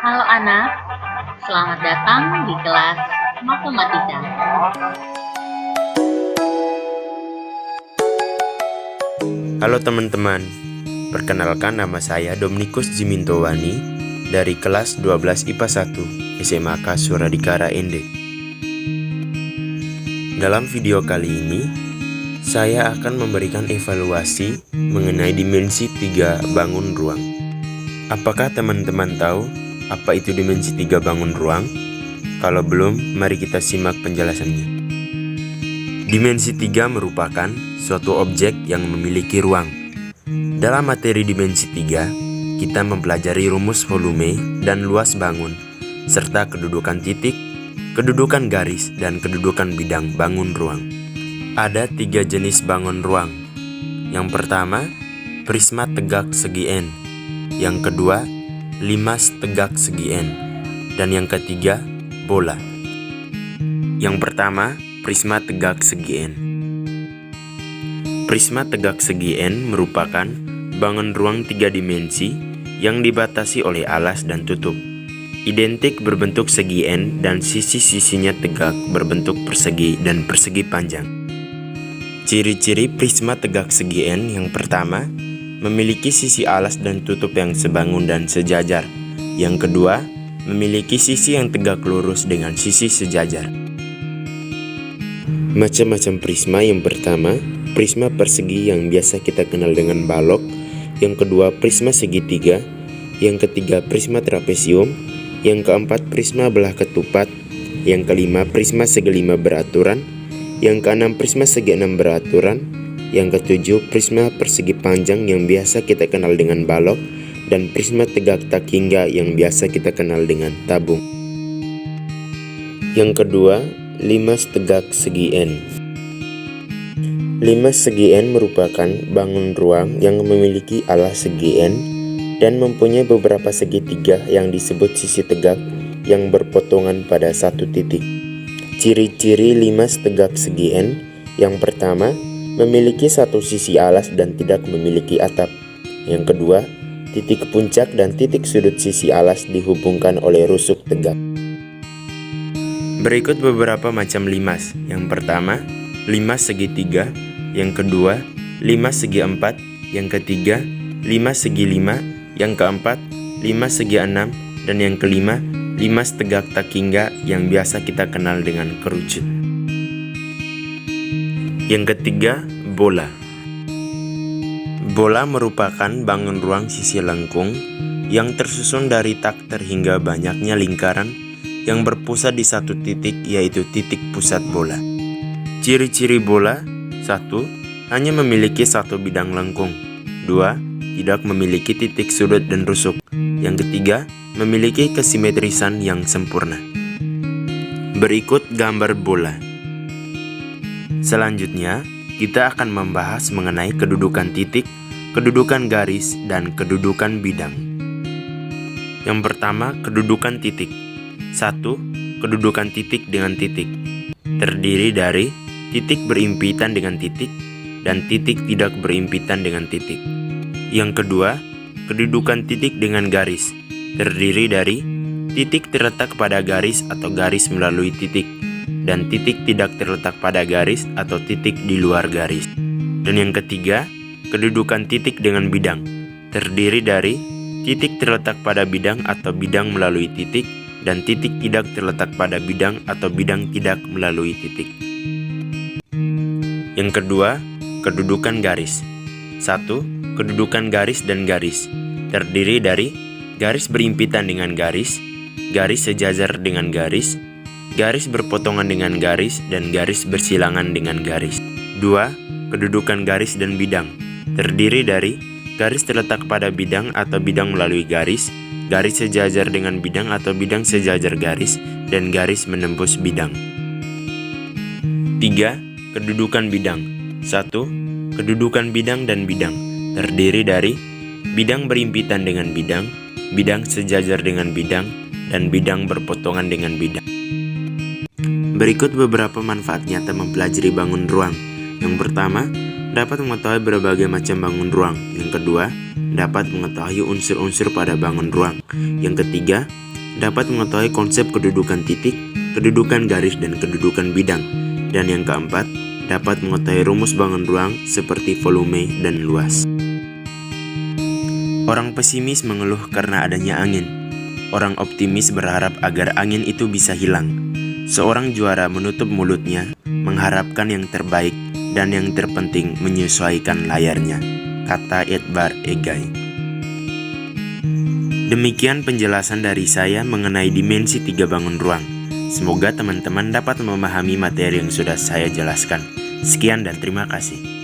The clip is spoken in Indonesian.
Halo anak, selamat datang di kelas Matematika. Halo teman-teman, perkenalkan nama saya Dominikus Jimintowani dari kelas 12 IPA 1 SMAK Suradikara Ende. Dalam video kali ini, saya akan memberikan evaluasi mengenai dimensi 3 bangun ruang. Apakah teman-teman tahu apa itu dimensi 3 bangun ruang? Kalau belum, mari kita simak penjelasannya. Dimensi 3 merupakan suatu objek yang memiliki ruang. Dalam materi dimensi 3, kita mempelajari rumus volume dan luas bangun, serta kedudukan titik, kedudukan garis, dan kedudukan bidang bangun ruang. Ada 3 jenis bangun ruang. Yang pertama, prisma tegak segi N. Yang kedua, limas tegak segi N. Dan yang ketiga, bola. Yang pertama, prisma tegak segi N. Prisma tegak segi N merupakan bangun ruang 3 dimensi yang dibatasi oleh alas dan tutup. Identik berbentuk segi N dan sisi-sisinya tegak berbentuk persegi dan persegi panjang. Ciri-ciri prisma tegak segi N yang pertama, memiliki sisi alas dan tutup yang sebangun dan sejajar. Yang kedua, memiliki sisi yang tegak lurus dengan sisi sejajar. Macam-macam prisma. Yang pertama, prisma persegi yang biasa kita kenal dengan balok. Yang kedua, prisma segitiga. Yang ketiga, prisma trapesium. Yang keempat, prisma belah ketupat. Yang kelima, prisma segi 5 beraturan. Yang keenam, prisma segi 6 beraturan. Yang ketujuh, prisma persegi panjang yang biasa kita kenal dengan balok. Dan prisma tegak tak hingga yang biasa kita kenal dengan tabung. Yang kedua, limas tegak segi N. Limas segi N merupakan bangun ruang yang memiliki alas segi N dan mempunyai beberapa segitiga yang disebut sisi tegak yang berpotongan pada satu titik. Ciri-ciri limas tegak segi N yang pertama, memiliki satu sisi alas dan tidak memiliki atap. Yang kedua, titik puncak dan titik sudut sisi alas dihubungkan oleh rusuk tegak. Berikut beberapa macam limas. Yang pertama, limas segitiga. Yang kedua, limas segi 4. Yang ketiga, limas segi 5. Yang keempat, limas segi 6. Dan yang kelima, limas tegak tak hingga yang biasa kita kenal dengan kerucut. Yang ketiga, bola. Bola merupakan bangun ruang sisi lengkung yang tersusun dari takter hingga banyaknya lingkaran yang berpusat di satu titik, yaitu titik pusat bola. Ciri-ciri bola: 1. Hanya memiliki satu bidang lengkung. 2. Tidak memiliki titik sudut dan rusuk. Yang ketiga, memiliki kesimetrisan yang sempurna. Berikut gambar bola. Selanjutnya, kita akan membahas mengenai kedudukan titik, kedudukan garis, dan kedudukan bidang. Yang pertama, kedudukan titik. 1. Kedudukan titik dengan titik. Terdiri dari titik berimpitan dengan titik dan titik tidak berimpitan dengan titik. Yang kedua, kedudukan titik dengan garis. Terdiri dari titik terletak pada garis atau garis melalui titik, dan titik tidak terletak pada garis atau titik di luar garis. Dan yang ketiga, kedudukan titik dengan bidang. Terdiri dari titik terletak pada bidang atau bidang melalui titik, dan titik tidak terletak pada bidang atau bidang tidak melalui titik. Yang kedua, kedudukan garis. 1. Kedudukan garis dan garis. Terdiri dari garis berimpitan dengan garis, garis sejajar dengan garis, garis berpotongan dengan garis, dan garis bersilangan dengan garis. 2. Kedudukan garis dan bidang. Terdiri dari garis terletak pada bidang atau bidang melalui garis, garis sejajar dengan bidang atau bidang sejajar garis, dan garis menembus bidang. 3. Kedudukan bidang. 1. Kedudukan bidang dan bidang. Terdiri dari bidang berimpitan dengan bidang, bidang sejajar dengan bidang, dan bidang berpotongan dengan bidang. Berikut beberapa manfaat nyata mempelajari bangun ruang. Yang pertama, dapat mengetahui berbagai macam bangun ruang. Yang kedua, dapat mengetahui unsur-unsur pada bangun ruang. Yang ketiga, dapat mengetahui konsep kedudukan titik, kedudukan garis, dan kedudukan bidang. Dan yang keempat, dapat mengetahui rumus bangun ruang seperti volume dan luas. Orang pesimis mengeluh karena adanya angin. Orang optimis berharap agar angin itu bisa hilang. Seorang juara menutup mulutnya, mengharapkan yang terbaik, dan yang terpenting menyesuaikan layarnya, kata Edvard Egay. Demikian penjelasan dari saya mengenai dimensi 3 bangun ruang. Semoga teman-teman dapat memahami materi yang sudah saya jelaskan. Sekian dan terima kasih.